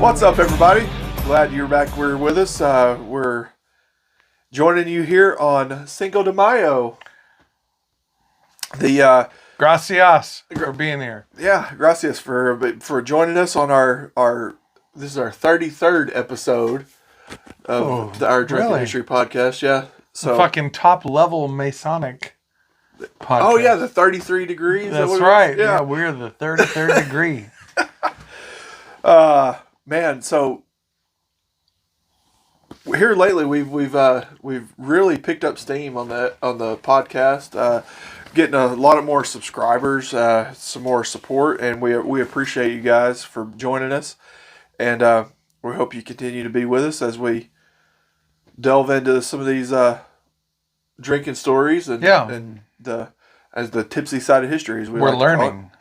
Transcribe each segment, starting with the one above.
What's up, everybody? Glad you're back. We're with us. We're joining you here on Cinco de Mayo. Gracias for being here. Yeah, gracias for joining us on our this is our 33rd episode of our Drunken History podcast. Yeah, so fucking top level Masonic podcast. Oh yeah, the 33 degrees. That's right. Yeah, we're the 33rd degree. Man, so here lately we've really picked up steam on the podcast, getting a lot of more subscribers, some more support, and we appreciate you guys for joining us, and we hope you continue to be with us as we delve into some of these drinking stories and the tipsy side of history as we're learning,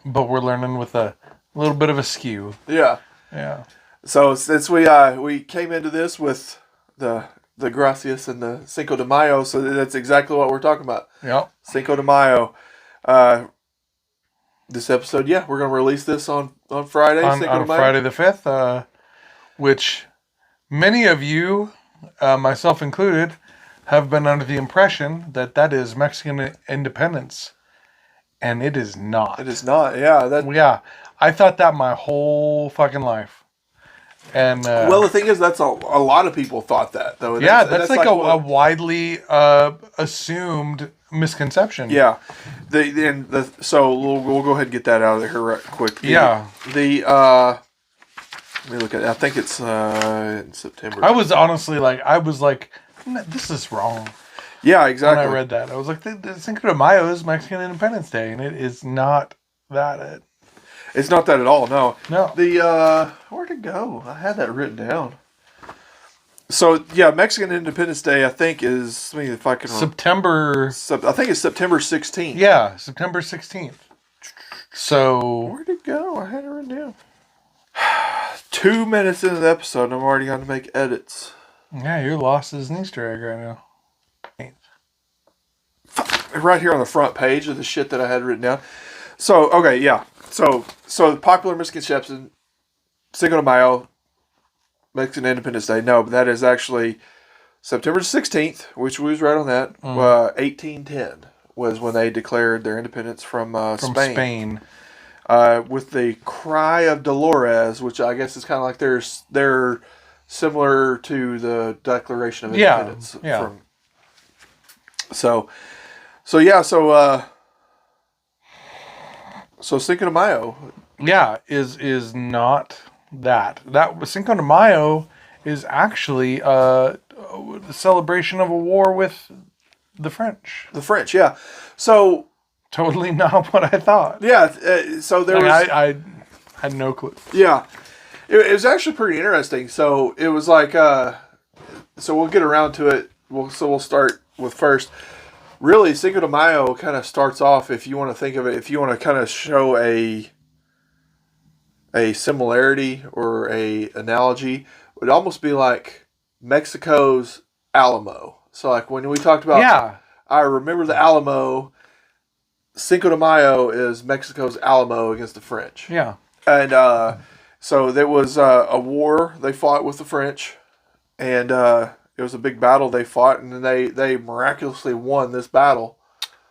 but we're learning with a little bit of a skew. Yeah. Yeah. So since we came into this with the Gracias and the Cinco de Mayo, so that's exactly what we're talking about. Yep. Cinco de Mayo. This episode, we're going to release this on Friday. On Friday the 5th, which many of you, myself included, have been under the impression that is Mexican independence. And it is not. It is not, yeah. I thought that my whole fucking life. And well, the thing is, that's a lot of people thought that, though. That's like a widely assumed misconception. Yeah. So we'll go ahead and get that out of there right quick. Let me look at it. I think it's in September. I was honestly like, this is wrong. Yeah, exactly. When I read that, I was like, the Cinco de Mayo is Mexican Independence Day, and it is not that. It's not that at all, no. No. Where'd it go? I had that written down. So, Mexican Independence Day, I think, is, let me if I can September. I think it's September 16th. Yeah, September 16th. So. Where'd it go? I had it written down. 2 minutes into the episode, and I'm already going to make edits. Yeah, you're lost as an Easter egg right now. Right here on the front page of the shit that I had written down. So, okay, yeah. So the popular misconception, Cinco de Mayo, Mexican Independence Day. No, but that is actually September 16th, which we was right on that. 1810 was when they declared their independence from Spain. With the Cry of Dolores, which I guess is kind of like they're similar to the Declaration of Independence. Yeah. So Cinco de Mayo. Yeah, is not that. That Cinco de Mayo is actually the celebration of a war with the French. The French, yeah. So totally not what I thought. Yeah. So there was. I had no clue. Yeah, it was actually pretty interesting. So it was like. So we'll get around to it. We'll start with first. Really, Cinco de Mayo kind of starts off, if you want to think of it, if you want to kind of show a similarity or a analogy, it would almost be like Mexico's Alamo. So like when we talked about, I remember the Alamo, Cinco de Mayo is Mexico's Alamo against the French. Yeah. And so there was a war they fought with the French, and it was a big battle they fought, and then they miraculously won this battle.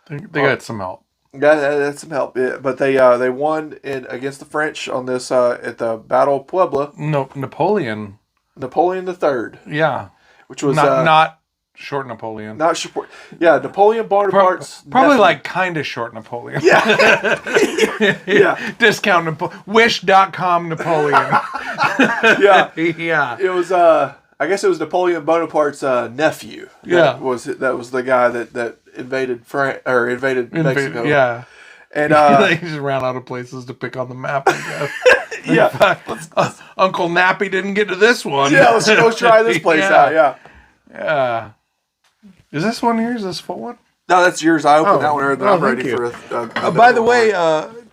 They got some help. Got some help, yeah. But they won against the French on this at the Battle of Puebla. No, Napoleon III. Yeah, which was not short Napoleon. Not short. Yeah, Napoleon Bonaparte's probably nephew. Like kind of short Napoleon. Yeah, yeah. Discount Wish.com Napoleon. Yeah, yeah. It was I guess it was Napoleon Bonaparte's nephew. That was the guy that invaded Mexico. Yeah, and they just ran out of places to pick on the map. I guess. Yeah, Uncle Nappy didn't get to this one. Yeah, let's try this place out. Yeah, yeah. Is this one yours? Is this full one? No, that's yours. I opened that one earlier. I'm ready for a by the way,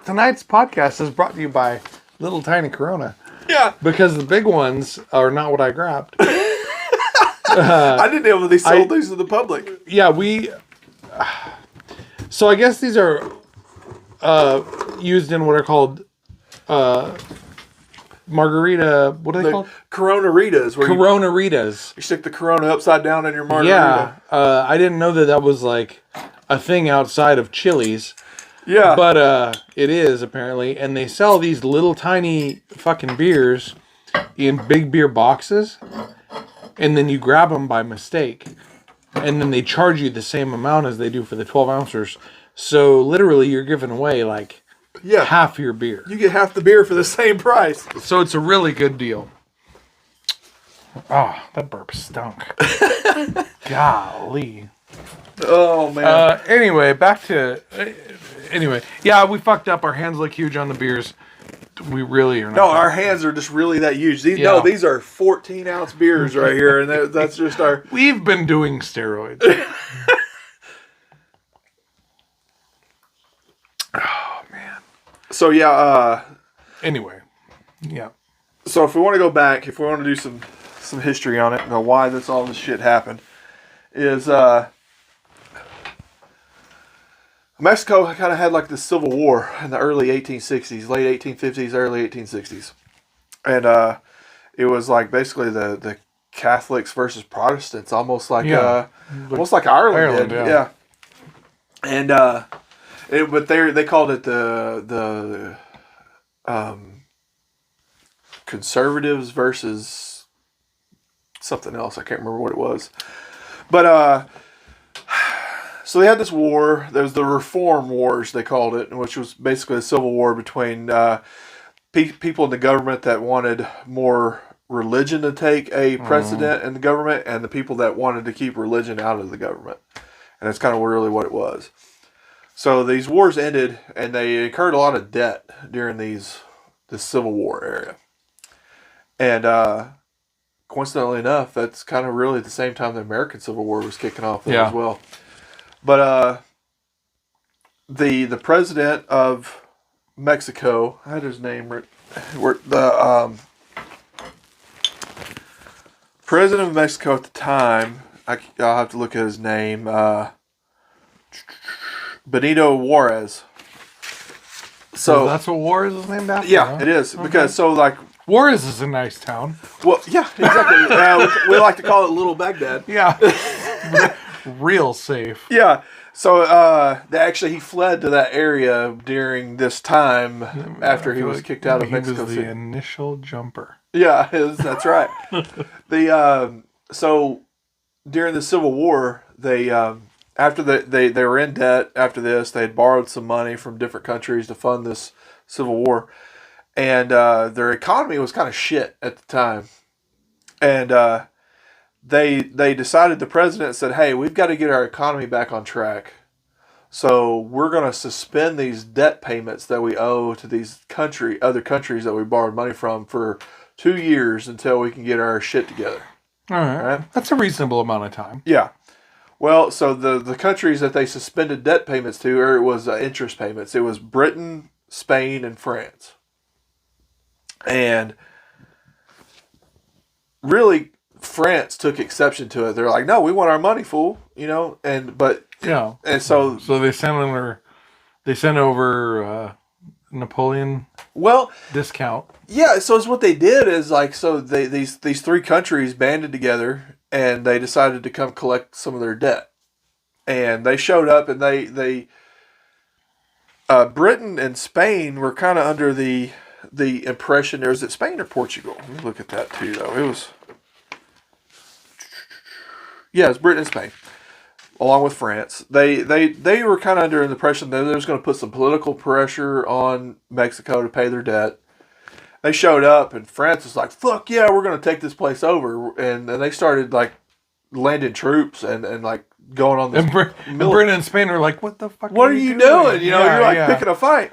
tonight's podcast is brought to you by Little Tiny Corona. Yeah. Because the big ones are not what I grabbed. I didn't know they sold these to the public. Yeah, so I guess these are used in what are called margarita. What are they called? Corona-ritas. Corona-ritas. You stick the Corona upside down in your margarita. Yeah. I didn't know that was like a thing outside of Chili's. Yeah. But it is, apparently. And they sell these little tiny fucking beers in big beer boxes. And then you grab them by mistake. And then they charge you the same amount as they do for the 12 ounces. So literally you're giving away like half your beer. You get half the beer for the same price. So it's a really good deal. Oh, that burp stunk. Golly. Oh, man. Anyway, back to... Anyway, yeah, we fucked up. Our hands look huge on the beers. We really are not. No, our hands are just really that huge. No, these are 14-ounce beers right here, and that's just our... We've been doing steroids. Oh, man. So, yeah, anyway, yeah. So if we want to go back, if we want to do some history on it, and why all this shit happened, is Mexico kind of had like the Civil War in the early 1860s, late 1850s, early 1860s. And it was like basically the Catholics versus Protestants, almost like Ireland did. Yeah. And but they called it the conservatives versus something else. I can't remember what it was. But so they had this war. There was the Reform Wars, they called it, which was basically a civil war between people in the government that wanted more religion to take a precedent in the government, and the people that wanted to keep religion out of the government. And that's kind of really what it was. So these wars ended, and they incurred a lot of debt during this Civil War area. And coincidentally enough, that's kind of really at the same time the American Civil War was kicking off as well. But the president of Mexico, I had his name the president of Mexico at the time, I'll have to look at his name, Benito Juarez. So that's what Juarez is named after? Yeah, huh? It is. Okay. Because Juarez is a nice town. Well, yeah, exactly. We like to call it Little Baghdad. Yeah. Real safe. Yeah. So he fled to that area during this time after he was kicked out of Mexico City. He was the initial jumper. Yeah, that's right. So during the Civil War, they after they were in debt. After this, they had borrowed some money from different countries to fund this Civil War, and their economy was kind of shit at the time, and they decided, the president said, hey, we've got to get our economy back on track. So we're going to suspend these debt payments that we owe to these other countries that we borrowed money from for 2 years until we can get our shit together. All right. That's a reasonable amount of time. Yeah. Well, so the countries that they suspended debt payments to, or it was interest payments, it was Britain, Spain, and France. And really, France took exception to it. They're like, no, we want our money, fool. And so they sent over Napoleon. Well, discount. Yeah, so it's what they did is these three countries banded together and they decided to come collect some of their debt. And they showed up, and they Britain and Spain were kind of under the impression, or is it Spain or Portugal? Let me look at that too, though. It was Britain and Spain, along with France. They were kind of under the impression that they was going to put some political pressure on Mexico to pay their debt. They showed up, and France was like, fuck yeah, we're going to take this place over. And then they started, landing troops and going on this... And Britain and Spain are like, what the fuck What are you doing? You're picking a fight.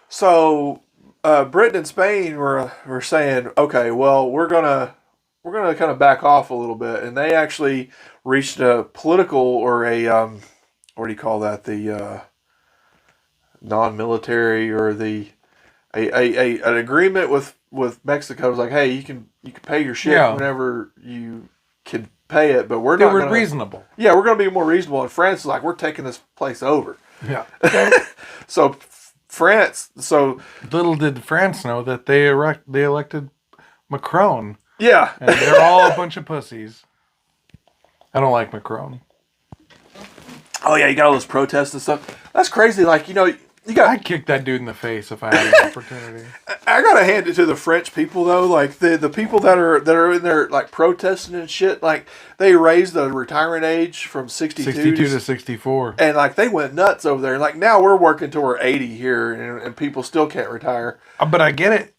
So, Britain and Spain were saying, okay, well, we're going to kind of back off a little bit. And they actually reached a political, or a, what do you call that? The non-military, or an agreement with Mexico. It was like, hey, you can pay your shit whenever you can pay it, but we're not reasonable. Yeah, we're going to be more reasonable. And France is like, we're taking this place over. Yeah. So France. So Little did France know that they elected Macron, yeah, and they're all a bunch of pussies. I don't like Macron. oh yeah, you got all those protests and stuff. That's crazy. Like you got. I'd kick that dude in the face if I had an opportunity. I gotta hand it to the French people though. Like the people that are in there like protesting and shit. Like they raised the retirement age from 62 to 64. and like they went nuts over there. Like now we're working till we're 80 here, and people still can't retire. But I get it.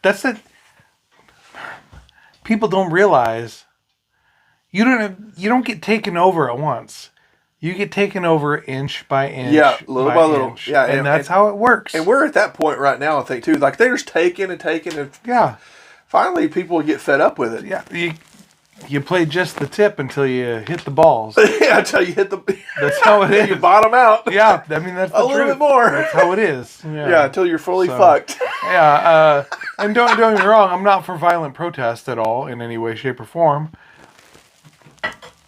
That's it. People don't realize you don't get taken over at once. You get taken over inch by inch. Yeah, little by little. Inch. Yeah, and that's how it works. And we're at that point right now, I think too. Like they're just taking and yeah. finally people get fed up with it. Yeah. You play just the tip until you hit the balls. Yeah, until you hit the. That's how it is. You bottom out. Yeah, I mean that's the a little truth. bit more. That's how it is. Yeah, until you're fully fucked. Yeah, and don't get me wrong. I'm not for violent protest at all in any way, shape, or form.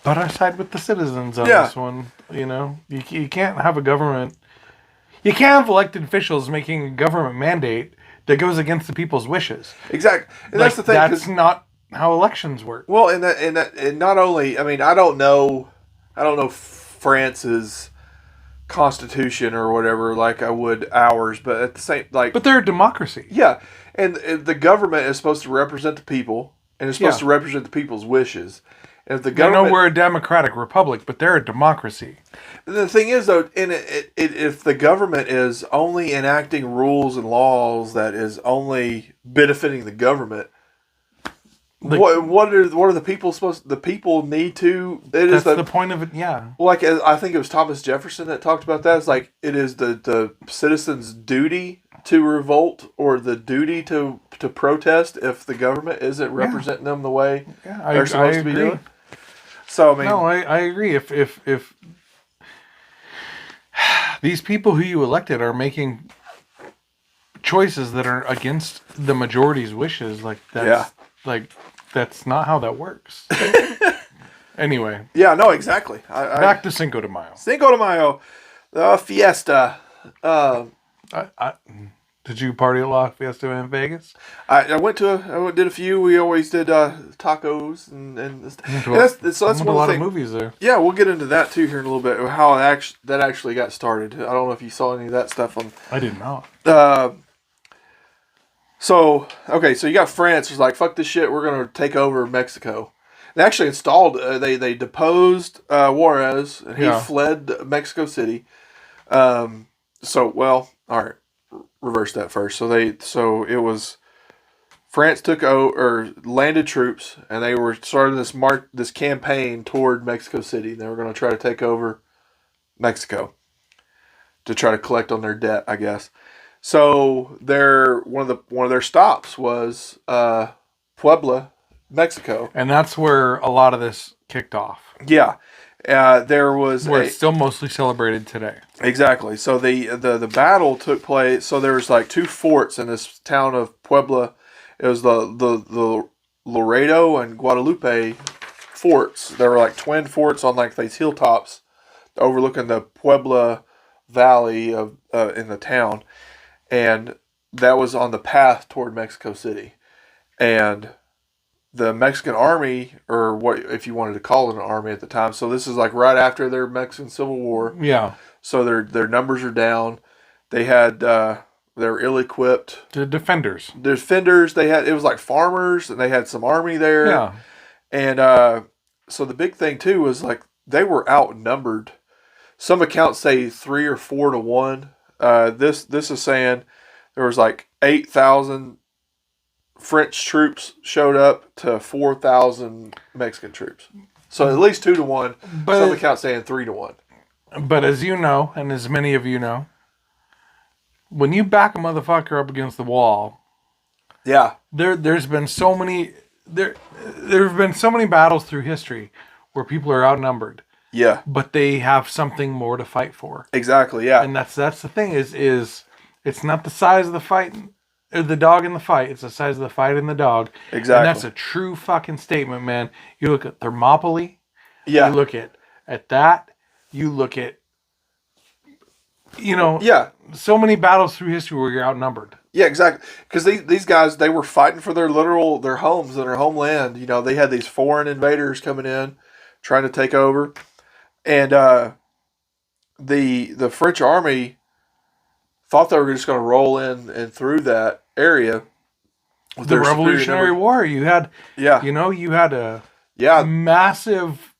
But I side with the citizens on this one. You can't have a government. You can't have elected officials making a government mandate that goes against the people's wishes. Exactly, and that's the thing. That's not how elections work. Well, and not only. I mean, I don't know France's constitution or whatever like I would ours, but at the same But they're a democracy. Yeah, and the government is supposed to represent the people, and it's supposed to represent the people's wishes. And if the government, I know we're a democratic republic, but they're a democracy. The thing is, though, if the government is only enacting rules and laws that is only benefiting the government, what are the people supposed? The people need to. That's the point of it. Yeah. Like I think it was Thomas Jefferson that talked about that. It's like it is the citizens' duty to revolt or the duty to protest if the government isn't representing them the way they're supposed to be doing. So I mean, no, I agree. If these people who you elected are making choices that are against the majority's wishes, that's not how that works. Anyway. Yeah. No. Exactly. Back to Cinco de Mayo. Cinco de Mayo, the fiesta. Did you party at La Fiesta in Vegas? I did a few. We always did tacos and that's one of the lot of movies there. Yeah, we'll get into that too here in a little bit. How that actually got started. I don't know if you saw any of that stuff on. I did not. So you got France was like, fuck this shit. We're gonna take over Mexico. They actually installed. They deposed Juarez and he fled Mexico City. All right. Reverse that first. So it was France took or landed troops and they were starting this campaign toward Mexico City. They were going to try to take over Mexico to try to collect on their debt, I guess. So one of their stops was Puebla, Mexico, and that's where a lot of this kicked off. Yeah. There was it's still mostly celebrated today. Exactly. So the battle took place. So there was like two forts in this town of Puebla. It was the Laredo and Guadalupe forts. There were like twin forts on like these hilltops overlooking the Puebla Valley of in the town, and that was on the path toward Mexico City, and the Mexican army, or what if you wanted to call it an army at the time. So this is like right after their Mexican Civil War. Yeah. So their numbers are down. They had they're ill-equipped. The defenders. It was like farmers, and they had some army there. Yeah. And so the big thing too was like they were outnumbered. Some accounts say 3 or 4 to 1. This is saying there was like 8,000 French troops showed up to 4,000 Mexican troops. So at least 2 to 1. But some accounts saying 3 to 1. But as you know, and as many of you know, when you back a motherfucker up against the wall, there's been so many there've been so many battles through history where people are outnumbered. Yeah. But they have something more to fight for. Exactly, yeah. And that's the thing is it's not the size of the fight or the dog in the fight, it's the size of the fight in the dog. Exactly. And that's a true fucking statement, man. You look at Thermopylae, you look at that, you look at Yeah. so many battles through history where you're outnumbered. Yeah, exactly. Because these guys, they were fighting for their homes and their homeland. They had these foreign invaders coming in, trying to take over, and the French army thought they were just going to roll in and through that area with The their superior Revolutionary numbers. War, you had Yeah, you had a yeah, massive,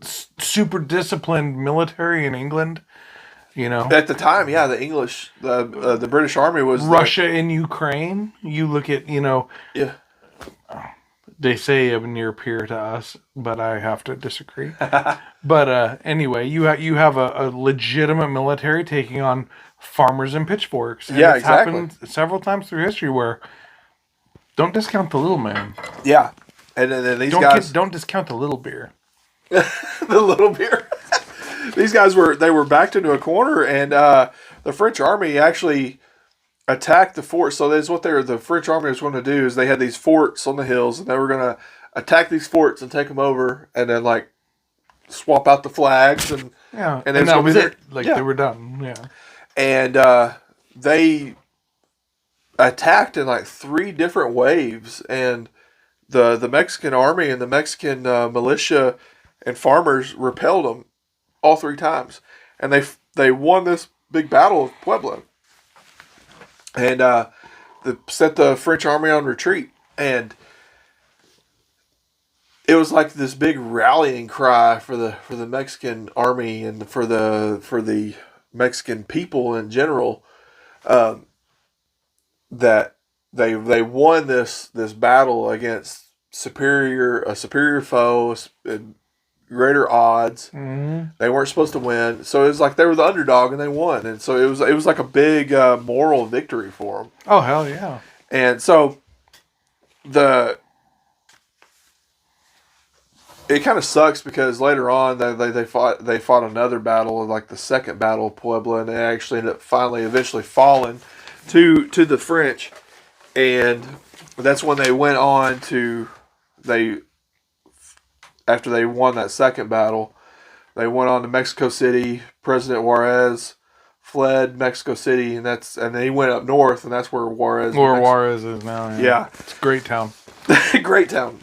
super disciplined military in England. At the time, yeah, the English, the British Army was Russia in Ukraine. You look at yeah, they say a near peer to us, but I have to disagree. But anyway, you have a legitimate military taking on farmers and pitchforks. And Yeah, it's exactly. happened several times through history where don't discount the little man. yeah, and then these guys Don't discount the little beer. the little beer. These guys were backed into a corner, and the French army actually attacked the fort. So that's what the French army was going to do. Is they had these forts on the hills, and they were going to attack these forts and take them over, and then like swap out the flags, and Yeah, and and that was it. Yeah. They were done. Yeah, and they attacked in like 3 different waves, and the Mexican army and the Mexican militia and farmers repelled them all 3 times, and they won this big battle of Puebla, and they set the French army on retreat, and it was like this big rallying cry for the Mexican army and for the Mexican people in general, that they won this battle against a superior foe, greater odds. mm-hmm. They weren't supposed to win, so it was like they were the underdog and they won, and so it was like a big moral victory for them. Oh hell yeah! And so it kind of sucks because later on they fought another battle, like the second Battle of Puebla, and they actually ended up eventually falling to the French, and that's when they went on to after they won that second battle, they went on to Mexico City. President Juarez fled Mexico City, and then he went up north, and that's where Juarez is now. Yeah. It's a great town. Great town.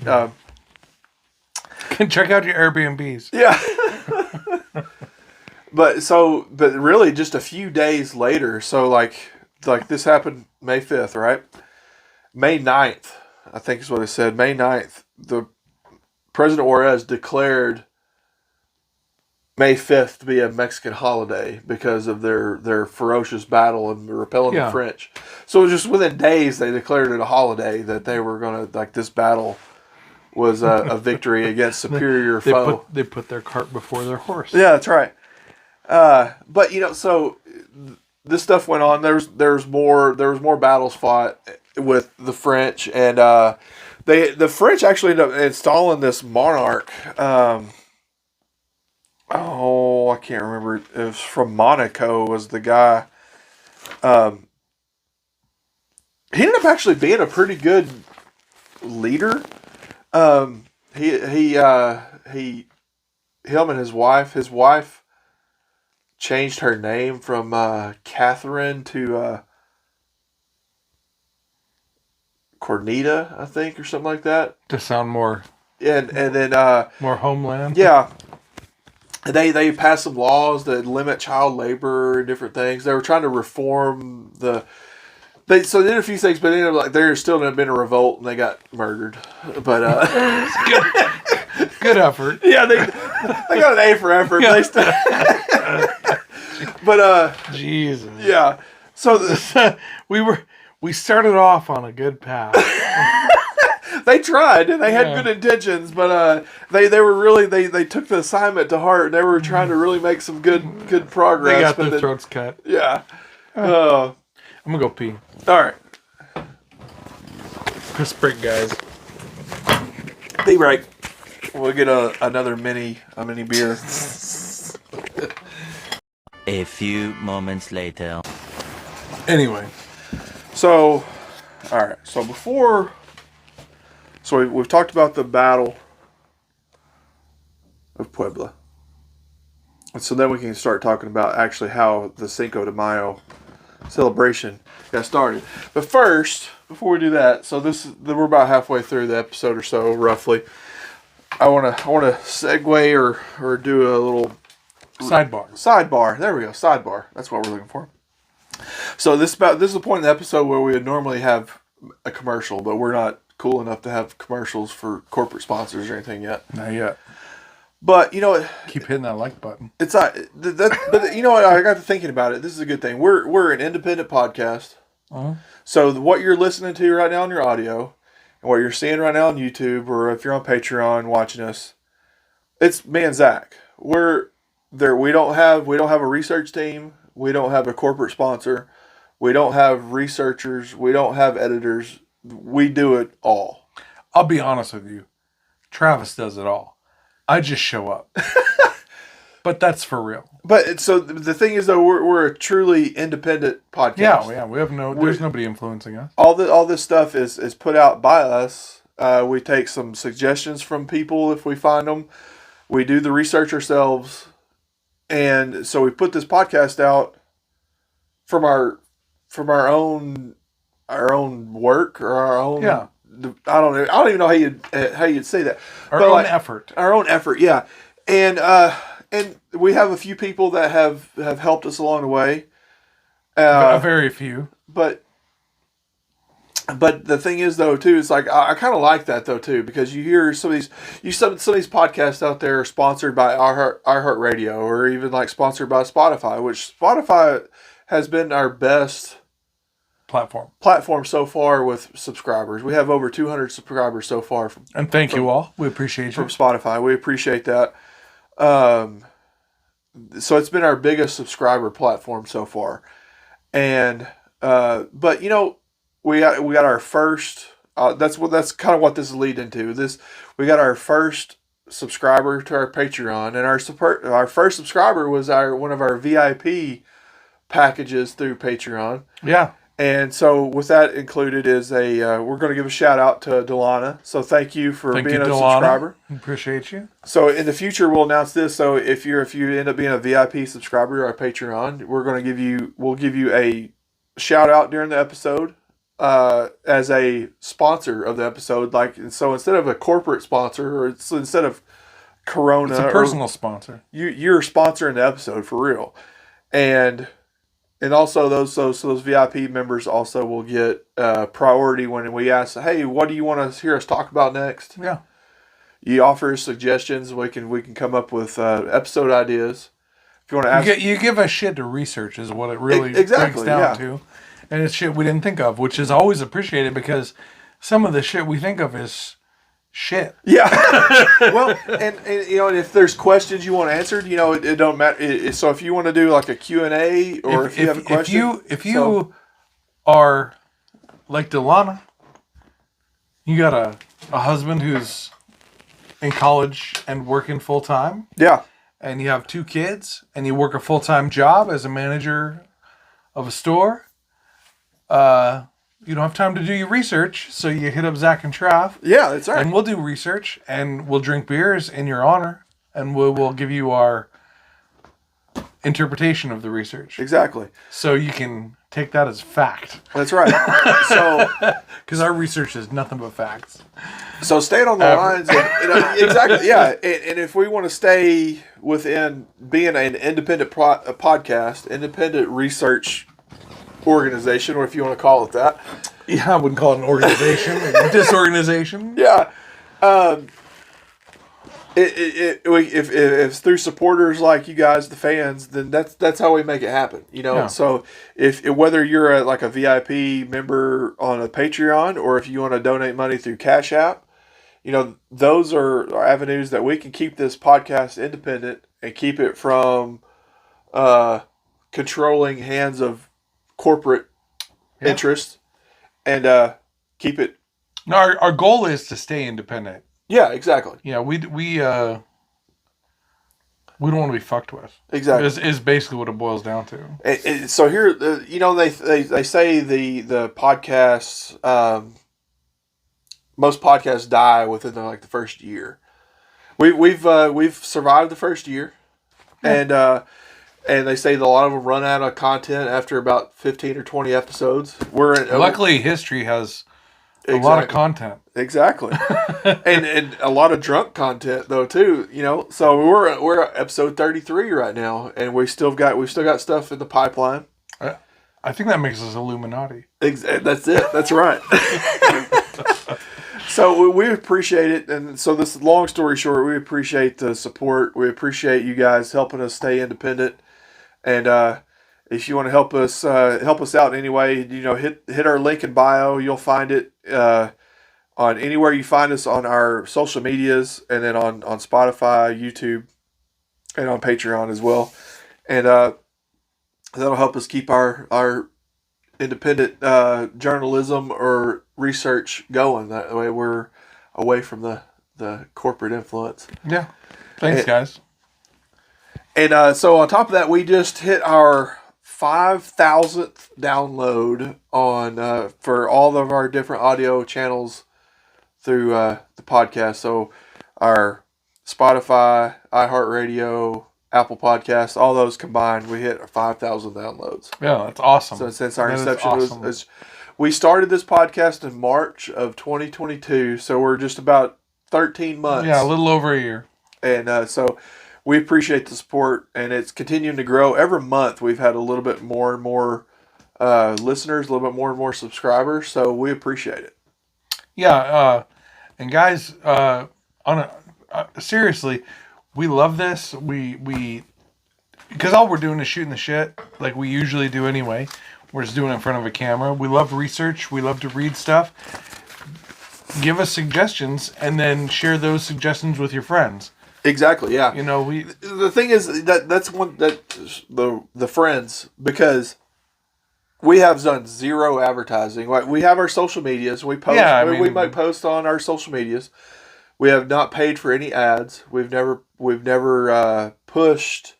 Check out your Airbnbs. Yeah. But really just a few days later, so like this happened May 5th, right? May 9th, I think is what it said. May 9th, the President Juarez declared May 5th to be a Mexican holiday because of their ferocious battle and repelling the French. So it was just within days they declared it a holiday, that they were going to, like, this battle was a victory against superior foe. They put their cart before their horse. Yeah, that's right. But so this stuff went on. There was more battles fought with the French, and the French actually ended up installing this monarch. I can't remember. It was from Monaco. Was the guy? He ended up actually being a pretty good leader. Him and his wife changed her name from Catherine to Cornita, I think, or something like that, to sound more and then more homeland. Yeah, they passed some laws that limit child labor and different things. They were trying to reform they did a few things, but ended up, like, there still had been a revolt and they got murdered. But good effort. Yeah, they got an A for effort. Yeah. They still, but Jesus. Yeah. So we started off on a good path. They tried and they had good intentions, but they were really they took the assignment to heart, and they were trying to really make some good progress. They got their throats cut. Yeah. I'm gonna go pee. All right. Piss break, guys. Pee break. We'll get another mini beer. A few moments later. Anyway, so all right. So we've talked about the Battle of Puebla. So then we can start talking about actually how the Cinco de Mayo celebration got started. But first, before we do that, so we're about halfway through the episode or so, roughly. I want to segue or do a little sidebar. There we go, sidebar. That's what we're looking for. So this is the point in the episode where we would normally have a commercial, but we're not cool enough to have commercials for corporate sponsors or anything yet. Not yet. But you know what? Keep hitting that like button. It's not but you know what? I got to thinking about it. This is a good thing. We're an independent podcast. Uh-huh. So what you're listening to right now on your audio, and what you're seeing right now on YouTube, or if you're on Patreon watching us, it's me and Zach. We're there. We don't have a research team. We don't have a corporate sponsor. We don't have researchers. We don't have editors. We do it all. I'll be honest with you. Travis does it all. I just show up. But that's for real. But so the thing is, though, we're a truly independent podcast. Yeah. We have there's nobody influencing us. All this stuff is put out by us. We take some suggestions from people if we find them. We do the research ourselves, and so we put this podcast out from our own work or our own. Yeah. I don't even know how you'd say that. Our own effort. Our own effort, yeah. And we have a few people that have helped us along the way. Very few. But the thing is, though, too, it's like I kind of like that, though, too, because you hear some of these podcasts out there are sponsored by iHeartRadio or even like sponsored by Spotify, which Spotify has been our best platform so far with subscribers. We have over 200 subscribers so far. And thank you all. We appreciate you. From Spotify. We appreciate that. So it's been our biggest subscriber platform so far. And but you know, we got our first that's kind of what this is leading to. We got our first subscriber to our Patreon, and our first subscriber was one of our VIP packages through Patreon. Yeah. And so with that included is we're going to give a shout out to Delana. So thank you for being a subscriber. Appreciate you. So in the future we'll announce this. So if you end up being a VIP subscriber to our Patreon, we'll give you a shout out during the episode as a sponsor of the episode. So instead of a corporate sponsor, or instead of Corona, it's a personal sponsor. You're sponsoring the episode for real, and also those VIP members also will get priority when we ask, hey, what do you want to hear us talk about next? Yeah. You offer suggestions. We can come up with episode ideas. If you want to ask, you give us shit to research is what it really exactly, breaks down to, and it's shit we didn't think of, which is always appreciated because some of the shit we think of is shit. Yeah. Well, and you know, and if there's questions you want answered, you know, it don't matter. So if you want to do like a Q&A, or if you have a question, if you are like Delana, you got a husband who's in college and working full time. Yeah. And you have 2 kids, and you work a full time job as a manager of a store. You don't have time to do your research, so you hit up Zach and Trav. Yeah, that's right. And we'll do research, and we'll drink beers in your honor, and we'll give you our interpretation of the research. Exactly. So you can take that as fact. That's right. So, because our research is nothing but facts. So staying on the lines of, exactly, yeah. And if we want to stay within being an independent podcast, independent research organization, or if you want to call it that. Yeah, I wouldn't call it an organization. A disorganization. Yeah. If it's through supporters like you guys, the fans, then that's how we make it happen. You know. Yeah. So if whether you're a VIP member on a Patreon, or if you want to donate money through Cash App, you know, those are avenues that we can keep this podcast independent and keep it from controlling hands of corporate interest, and keep it. No, our goal is to stay independent. Yeah, exactly. Yeah, we don't want to be fucked with. Exactly, is basically what it boils down to. And so here, you know, they say the podcasts, most podcasts die within the first year. We've survived the first year. And they say that a lot of them run out of content after about 15 or 20 episodes. Luckily, history has a lot of content. Exactly. and a lot of drunk content though too, So we're at episode 33 right now, and we've still got stuff in the pipeline. I think that makes us Illuminati. That's it. That's right. So we appreciate it, and so this long story short, we appreciate the support. We appreciate you guys helping us stay independent, and if you want to help us out in any way, hit our link in bio. You'll find it on anywhere you find us on our social medias, and then on Spotify, YouTube, and on Patreon as well, and that'll help us keep our independent journalism or research going. That way we're away from the corporate influence. Yeah. Thanks, guys. And so on top of that, we just hit our 5,000th download on for all of our different audio channels through the podcast. So our Spotify, iHeartRadio, Apple Podcasts, all those combined, we hit 5,000 downloads. Yeah, that's awesome. So since our That is inception awesome. we started this podcast in March of 2022, so we're just about 13 months. Yeah, a little over a year. And so we appreciate the support, and it's continuing to grow. Every month we've had a little bit more and more listeners, a little bit more and more subscribers, so we appreciate it. Yeah, and guys, seriously, we love this. We because all we're doing is shooting the shit like we usually do anyway. We're just doing it in front of a camera. We love research. We love to read stuff. Give us suggestions, and then share those suggestions with your friends. Exactly. Yeah. The thing is that's one that the friends, because we have done zero advertising. Like, we have our social medias. We post. Yeah, we might post on our social medias. We have not paid for any ads. We've never pushed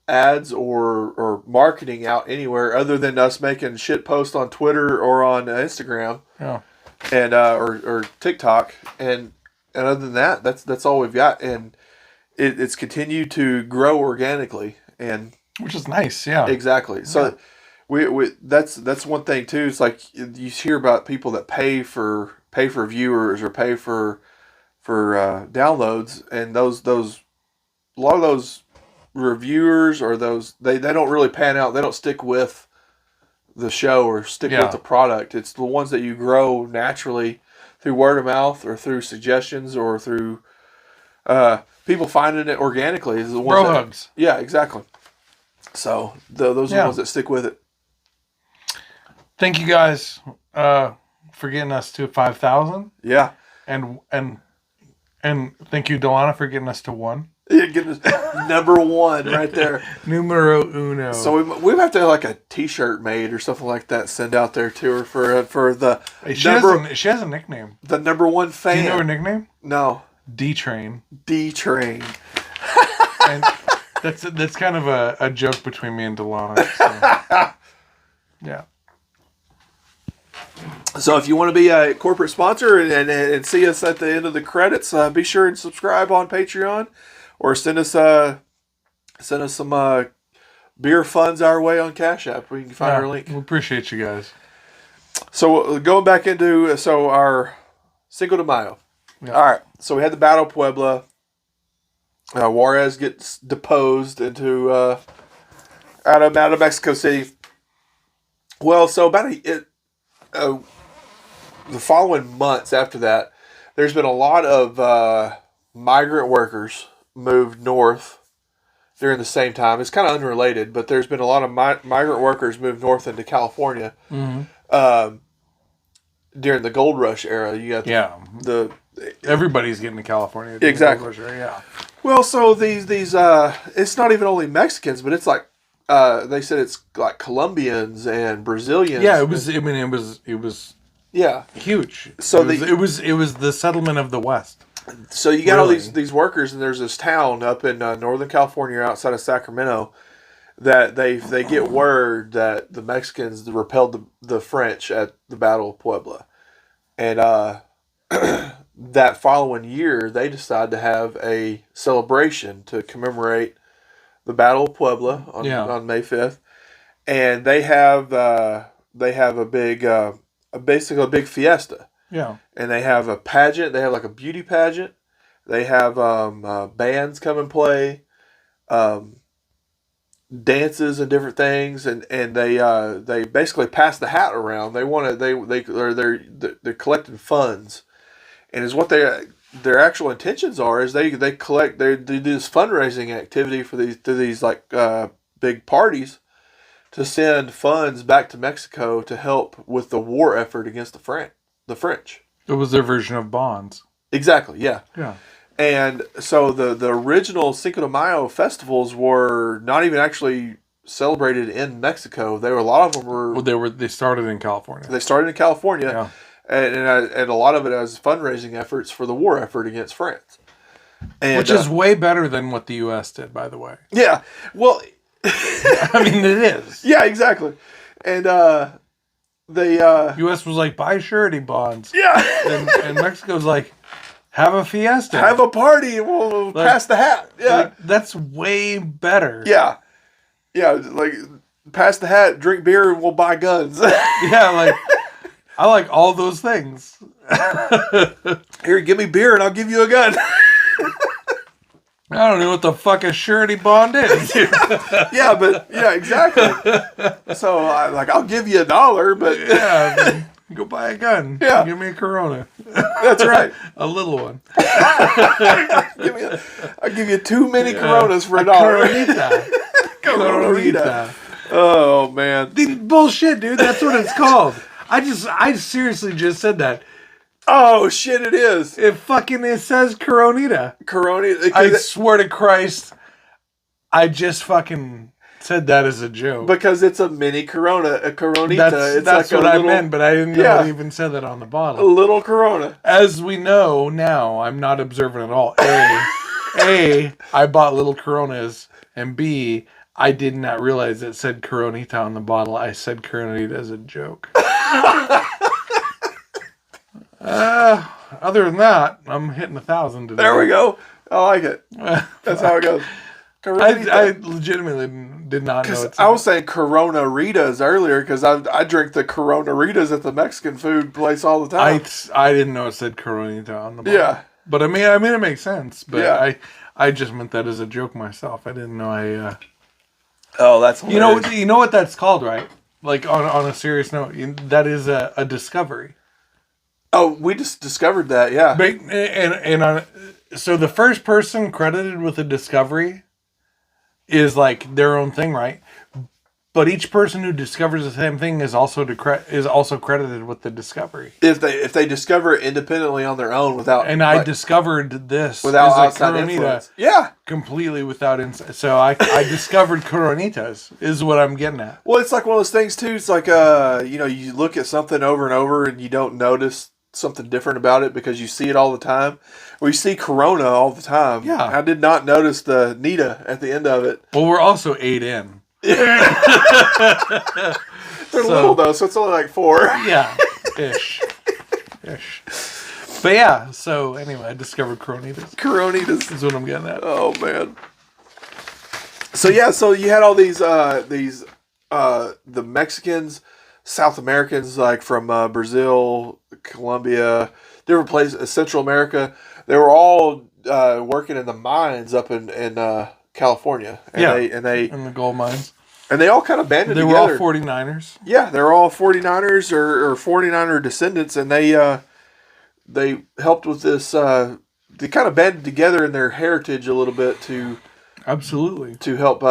ads or marketing out anywhere other than us making shit posts on Twitter or on Instagram. Yeah. And or TikTok, and other than that, that's all we've got, and it's continued to grow organically, and which is nice. Yeah. Exactly. So we that's one thing too. It's like you hear about people that pay for viewers or pay for downloads, and those a lot of those reviewers or those they don't really pan out. They don't stick with the show or stick with the product. It's the ones that you grow naturally through word of mouth or through suggestions or through people finding it organically. Is the ones Bro hugs. Yeah, exactly. So those are the ones that stick with it. Thank you guys for getting us to 5,000. Yeah, and thank you, Delana, for getting us to 1. Yeah, get us number 1 right there. Numero uno. So we have to have like a T-shirt made or something like that. Send out there to her for the she has a nickname. The number 1 fan. Do you know her nickname? No. D-Train. D-Train. And that's kind of a joke between me and Delana. So. Yeah. So if you want to be a corporate sponsor and see us at the end of the credits, be sure and subscribe on Patreon, or send us some beer funds our way on Cash App. We can find our link. We appreciate you guys. So going back into our Cinco de Mayo. Yeah. All right. So we had the Battle of Puebla. Juarez gets deposed into out of Mexico City. Well, so the following months after that, there's been a lot of migrant workers moved north during the same time. It's kind of unrelated, but there's been a lot of migrant workers moved north into California during the gold rush era. You got everybody's getting to California. Exactly. The gold rush era, yeah. Well, so these it's not even only Mexicans, but it's like they said it's like Colombians and Brazilians. Yeah, it was. I mean, it was. Yeah, huge. So it was the settlement of the West. So you got all these workers, and there's this town up in Northern California, outside of Sacramento, that they get word that the Mexicans repelled the French at the Battle of Puebla, and that following year, they decide to have a celebration to commemorate the Battle of Puebla on May 5th, and they have a big basically a big fiesta. Yeah. And they have a pageant. They have like a beauty pageant. They have bands come and play, dances and different things, and they basically pass the hat around. They want to they're collecting funds, and is what their actual intentions are is they do this fundraising activity for these like big parties to send funds back to Mexico to help with the war effort against the French. It was their version of bonds. Exactly. Yeah. Yeah. And so the original Cinco de Mayo festivals were not even actually celebrated in Mexico. A lot of them were. Well, they started in California. They started in California, Yeah. and a lot of it as fundraising efforts for the war effort against France. And, Which is way better than what the U.S. did, by the way. Yeah. Well. I mean, it is. Yeah. Exactly. And they. U.S. was like, buy surety bonds. Yeah. And Mexico's like, have a fiesta. Have a party. We'll pass the hat. Yeah. Like, that's way better. Yeah. Yeah. Like, pass the hat, drink beer, and we'll buy guns. Yeah, like, I like all those things. Here, give me beer and I'll give you a gun. I don't know what the fuck a surety bond is. Yeah, exactly. So, I'll give you $1, but Yeah, I mean, go buy a gun. Yeah. Give me a Corona. That's right. A little one. I'll give you 2 mini Coronas for $1. Coronita. Coronita. Oh man. Bullshit, dude. That's what it's called. I seriously just said that. Oh shit! It is. It says Coronita. Coronita. I swear to Christ, I just fucking said that as a joke. Because it's a mini Corona, a Coronita. That's like what I meant, but I didn't know it even said that on the a bottle. little Corona. As we know now, I'm not observant at all. A, I bought little Coronas, and B, I did not realize it said Coronita on the bottle. I said Coronita as a joke. Other than that, I'm hitting 1,000 today. There we go. I like it. That's how it goes. I legitimately did not know it. I was saying Corona Ritas earlier because I drink the Corona Ritas at the Mexican food place all the time. I didn't know it said Coronita on the bottle. Yeah. But I mean it makes sense. But Yeah. I just meant that as a joke myself. I didn't know Oh, that's hilarious. you know what that's called, right? Like on a serious note, that is a discovery. Oh, we just discovered that, yeah. But, so the first person credited with a discovery is like their own thing, right? But each person who discovers the same thing is also credited with the discovery. If they discover it independently on their own without... And I discovered this without as a outside Coronita influence. Yeah. completely without insight. So I discovered Coronitas is what I'm getting at. Well, it's like one of those things, too. It's like, you look at something over and over and you don't notice something different about it because you see it all the time. We see Corona all the time. Yeah. I did not notice the Nita at the end of it. Well, we're also 8 in. They're little, though, so it's only like 4. Yeah. Ish. But yeah, so anyway, I discovered Coronitas. Coronitas. Is what I'm getting at. Oh, man. So, yeah, so you had all these the Mexicans, South Americans, like from Brazil, Colombia, different places, Central America. They were all working in the mines up in California. And they in the gold mines. And they all kind of banded They together. were all 49ers. Yeah, they're all 49ers or 49er descendants, and they helped with this. They kind of banded together in their heritage a little bit to help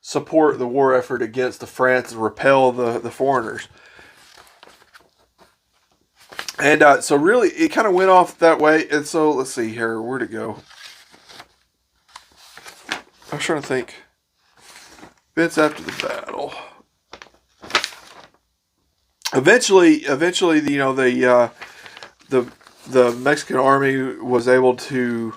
support the war effort against the France and repel the foreigners. And so really, it kind of went off that way. And so let's see here, where'd it go? I was trying to think. Events after the battle. Eventually, the Mexican army was able to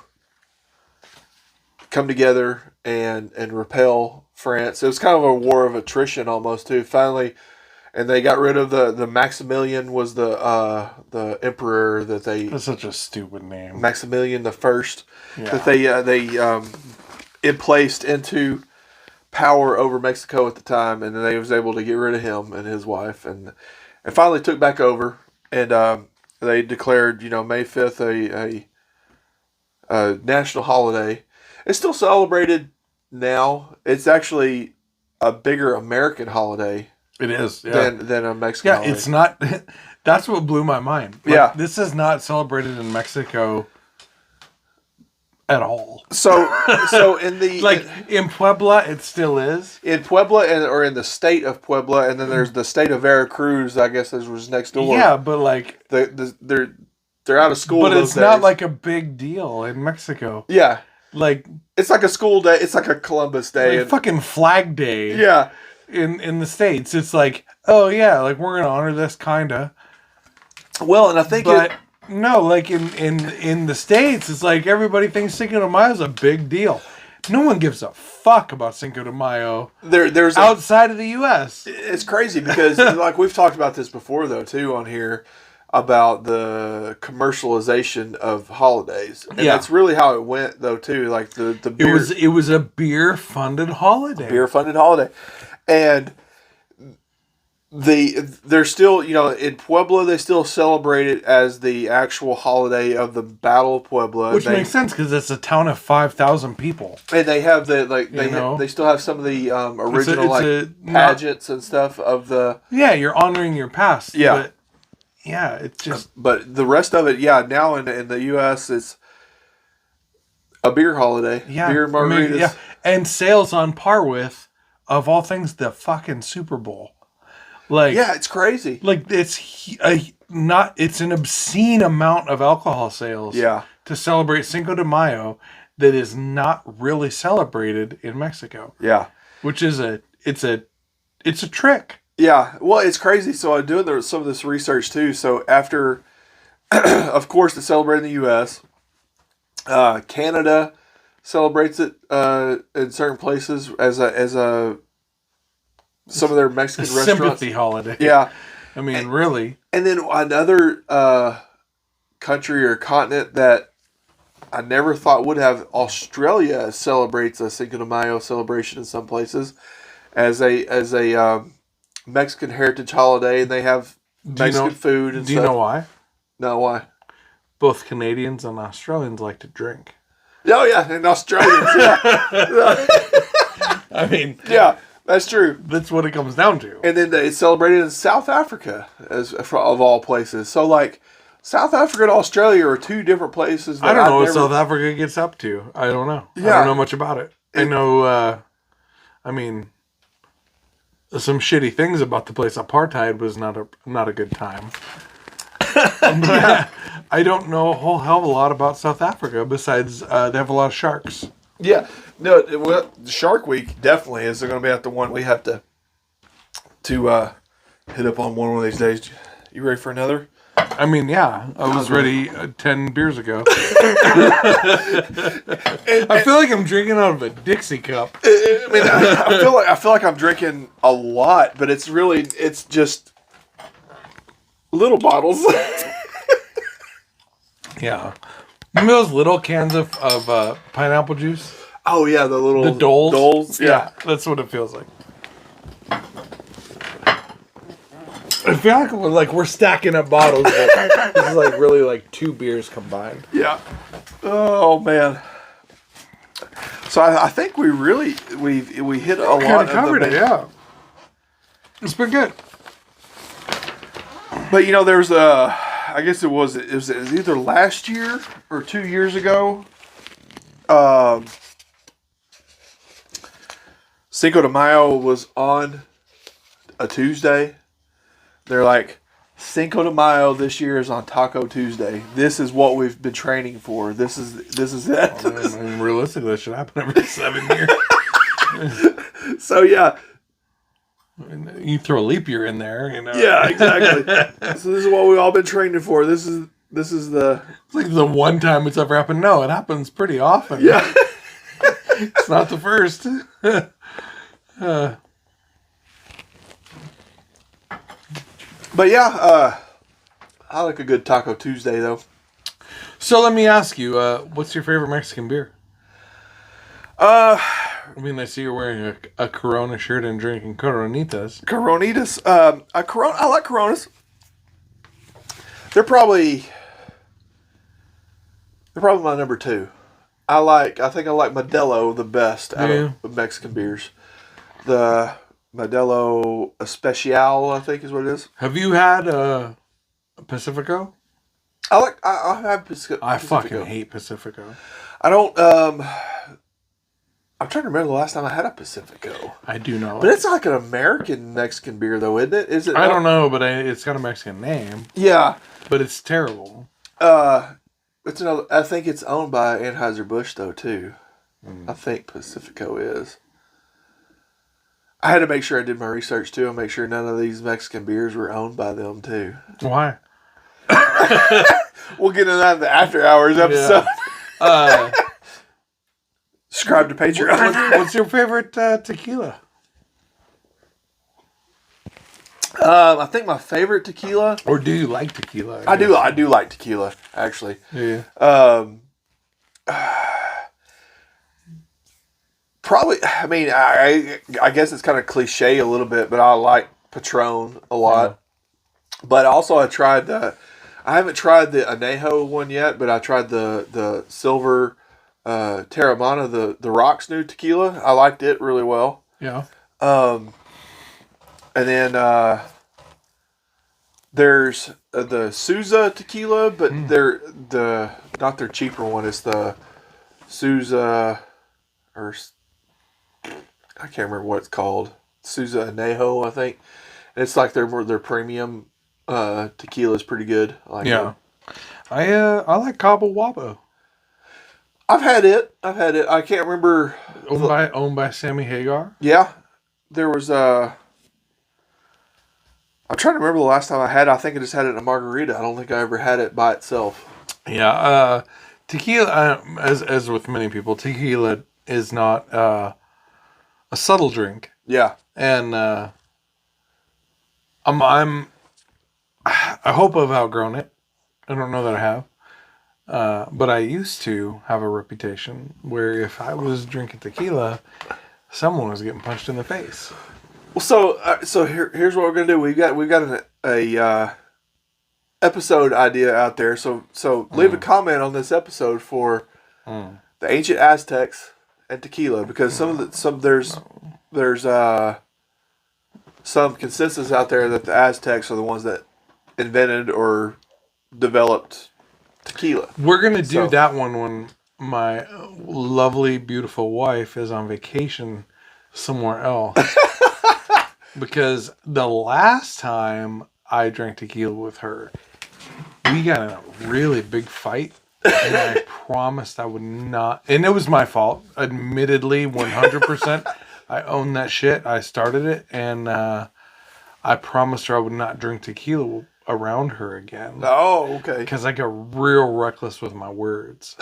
come together and repel France. It was kind of a war of attrition almost too. Finally, and they got rid of the Maximilian was the emperor that they That's such a stupid name. Maximilian the First Yeah. that they it placed into power over Mexico at the time, and then they was able to get rid of him and his wife, and finally took back over, and they declared May 5th a national holiday. It's still celebrated now. It's actually a bigger American holiday. It is, yeah. Than a Mexican holiday. It's not... That's what blew my mind. Yeah. This is not celebrated in Mexico at all. So in the... in Puebla, it still is. In Puebla, or in the state of Puebla, and then there's the state of Veracruz, I guess, that was next door. Yeah, but they're out of school. But those it's not days. like a big deal in Mexico. Yeah. Like... It's like a school day. It's like a Columbus Day. Like fucking Flag Day. Yeah. In the States, it's like, oh yeah, like we're gonna honor this kinda. Well, and I think no, like in the States, it's like everybody thinks Cinco de Mayo is a big deal. No one gives a fuck about Cinco de Mayo. There's outside of the U.S. It's crazy because like we've talked about this before though too on here about the commercialization of holidays, and that's really how it went though too. Like the beer, it was a beer funded holiday. And they're still, in Puebla, they still celebrate it as the actual holiday of the Battle of Puebla. Which makes sense because it's a town of 5,000 people. And they have they still have some of the original pageants and stuff of the... Yeah, you're honoring your past. Yeah. But, yeah, it's just... But the rest of it, now in the U.S., it's a beer holiday. Yeah. Beer margaritas. And sales on par with... Of all things, the fucking Super Bowl. It's crazy. It's an obscene amount of alcohol sales. Yeah. To celebrate Cinco de Mayo that is not really celebrated in Mexico. Yeah. Which is it's a trick. Yeah. Well, it's crazy. So I'm doing some of this research too. So after, of course, it's celebrated in the U.S., Canada celebrates it in certain places as a some of their Mexican restaurants. Sympathy holiday. Yeah. I mean, really. And then another country or continent that I never thought would have, Australia celebrates a Cinco de Mayo celebration in some places as a Mexican heritage holiday, and they have Mexican food and stuff. Do you know why? No, why? Both Canadians and Australians like to drink. Oh, yeah, and Australians, yeah. I mean... Yeah, that's true. That's what it comes down to. And then it's celebrated in South Africa, of all places. So, South Africa and Australia are two different places. I don't know what South Africa gets up to. I don't know. Yeah. I don't know much about it. I know, some shitty things about the place. Apartheid was not a good time. I don't know a whole hell of a lot about South Africa besides they have a lot of sharks. Yeah. No, well, Shark Week definitely is going to be at the one we have to hit up on one of these days. You ready for another? I mean, yeah. I was ready 10 beers ago. I feel like I'm drinking out of a Dixie cup. I feel like I'm drinking a lot, but it's just little bottles. Yeah. Remember those little cans of pineapple juice? Oh, yeah, the Doles? Doles? Yeah, that's what it feels like. I feel like we're stacking up bottles. But this is really 2 beers combined. Yeah. Oh, man. So I think we hit a lot. Covered it, yeah. It's been good. But there's I guess it was either last year or 2 years ago. Cinco de Mayo was on a Tuesday. They're like, Cinco de Mayo this year is on Taco Tuesday. This is what we've been training for. This is it. I mean, realistically, that should happen every 7 years. So yeah. You throw a leap year in there, Yeah, exactly. So this is what we've all been training for. This is the... It's like the one time it's ever happened. No, it happens pretty often. Yeah. It's not the first. But yeah, I like a good Taco Tuesday though. So let me ask you, what's your favorite Mexican beer? I mean, I see you're wearing a Corona shirt and drinking Coronitas. Coronitas. I like Coronas. They're probably my number 2. I think I like Modelo the best out of Mexican beers. The Modelo Especial, I think is what it is. Have you had Pacifico? I have Pacifico. I fucking hate Pacifico. I don't, I'm trying to remember the last time I had a Pacifico. I do know. But it's like an American Mexican beer though, isn't it? Is it? I don't know, but it's got a Mexican name. Yeah. But it's terrible. It's another. I think it's owned by Anheuser-Busch though too. I think Pacifico is. I had to make sure I did my research too and make sure none of these Mexican beers were owned by them too. Why? We'll get into that in the After Hours episode. Yeah. Subscribe to Patreon. What's your favorite tequila? I think my favorite tequila. Or do you like tequila? I do like tequila, actually. Yeah. Probably. I mean, I guess it's kind of cliche a little bit, but I like Patron a lot. Yeah. But also, I haven't tried the Añejo one yet, but I tried the Silver Terramana, the Rock's new tequila. I liked it really well. Yeah. And then there's the Souza tequila, but they're not their cheaper one. It's the Souza, or I can't remember what it's called. Souza Añejo, I think. And it's like their premium tequila is pretty good. I like it. I like Cabo Wabo. I've had it. I can't remember. Owned by Sammy Hagar. Yeah, there was I'm trying to remember the last time I had it. I think I just had it in a margarita. I don't think I ever had it by itself. Yeah, tequila, as with many people, tequila is not a subtle drink. Yeah, and I hope I've outgrown it. I don't know that I have, but I used to have a reputation where if I was drinking tequila, someone was getting punched in the face. Well, so here's what we're gonna do. We've got a episode idea out there. So leave a comment on this episode for the ancient Aztecs and tequila, because there's some consensus out there that the Aztecs are the ones that invented or developed tequila. We're gonna do that one when my lovely, beautiful wife is on vacation somewhere else. Because the last time I drank tequila with her, we got in a really big fight. And I promised I would not. And it was my fault. Admittedly, 100%. I own that shit. I started it. And I promised her I would not drink tequila around her again. Oh, okay. Because I got real reckless with my words.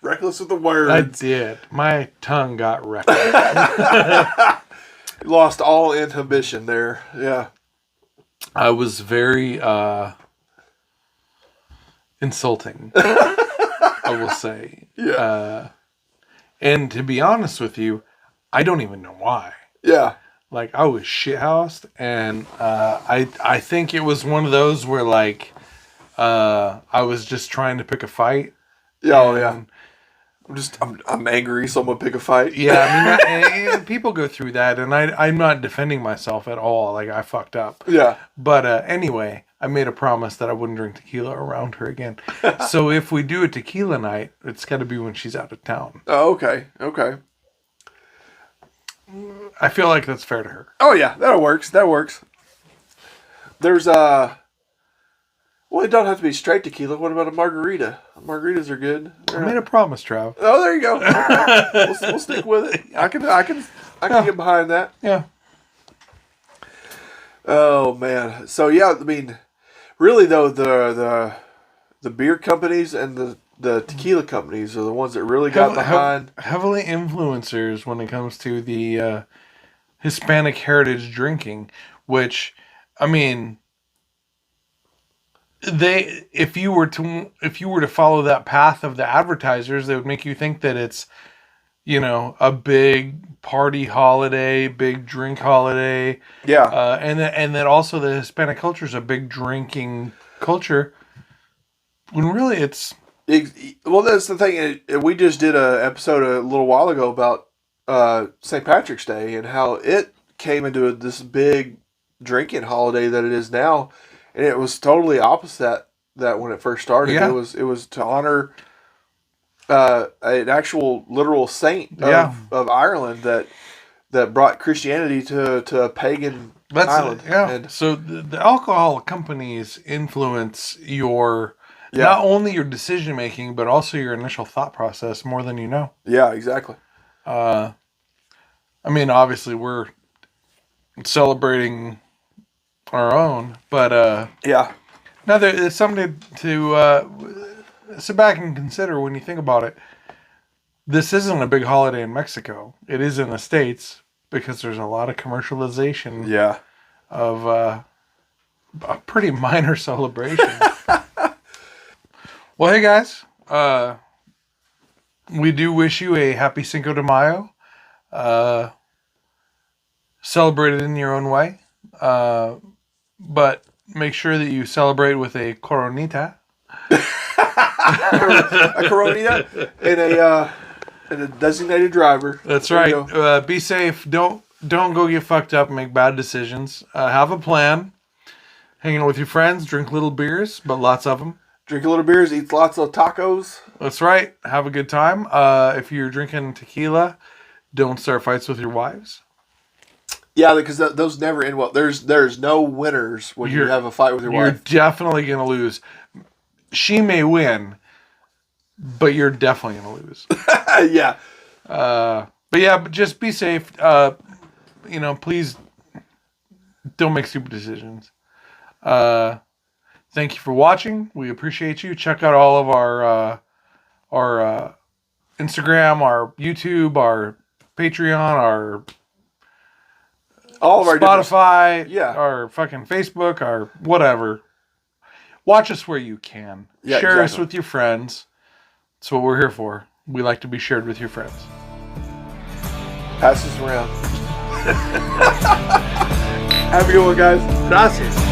Reckless with the words. I did. My tongue got reckless. Lost all inhibition there. Yeah. I was very insulting, I will say. Yeah. And to be honest with you, I don't even know why. Yeah. Like, I was shithoused, and I think it was one of those where, like, I was just trying to pick a fight. Yeah, oh, yeah. I'm angry, so I'm gonna pick a fight. Yeah, I mean, and people go through that, and I'm not defending myself at all. Like, I fucked up. Yeah. But anyway, I made a promise that I wouldn't drink tequila around her again. So if we do a tequila night, it's got to be when she's out of town. Oh, okay. Okay. I feel like that's fair to her. Oh yeah, that works. There's well, it don't have to be straight tequila. What about a margarita? Margaritas are good. I made a promise, Trav. Oh, there you go. We'll stick with it. I can get behind that. Yeah. Oh man. So yeah, I mean, really though, the beer companies and the tequila companies are the ones that really got behind. Heavily influencers when it comes to the Hispanic heritage drinking, which, I mean, if you were to follow that path of the advertisers, they would make you think that it's, a big party holiday, big drink holiday. Yeah. And then also the Hispanic culture is a big drinking culture. When really it's... Well, that's the thing. We just did a episode a little while ago about St. Patrick's Day and how it came into this big drinking holiday that it is now, and it was totally opposite that when it first started. Yeah. It was to honor an actual literal saint of Ireland that brought Christianity to a pagan island. Yeah. And, so the alcohol companies influence not only your decision making, but also your initial thought process more than you know. Yeah, exactly. I mean, obviously we're celebrating our own, but yeah. no, it's something to sit back and consider when you think about it. This isn't a big holiday in Mexico. It is in the States because there's a lot of commercialization of a pretty minor celebration. Well, hey guys, we do wish you a happy Cinco de Mayo. Celebrate it in your own way, but make sure that you celebrate with a coronita. A coronita and a designated driver. That's right. Be safe. Don't go get fucked up and make bad decisions. Have a plan. Hang out with your friends. Drink little beers, but lots of them. Drink a little beers. Eat lots of tacos. That's right. Have a good time. If you're drinking tequila, don't start fights with your wives. Yeah, because those never end well. There's no winners when you have a fight with your wife. You're definitely going to lose. She may win, but you're definitely going to lose. Yeah. But just be safe. Please don't make stupid decisions. Thank you for watching. We appreciate you. Check out all of our Instagram, our YouTube, our Patreon, all of our Spotify, our fucking Facebook, our whatever. Watch us where you can. Yeah, Share us exactly. with your friends. That's what we're here for. We like to be shared with your friends. Pass this around. Have a good one, guys. Gracias.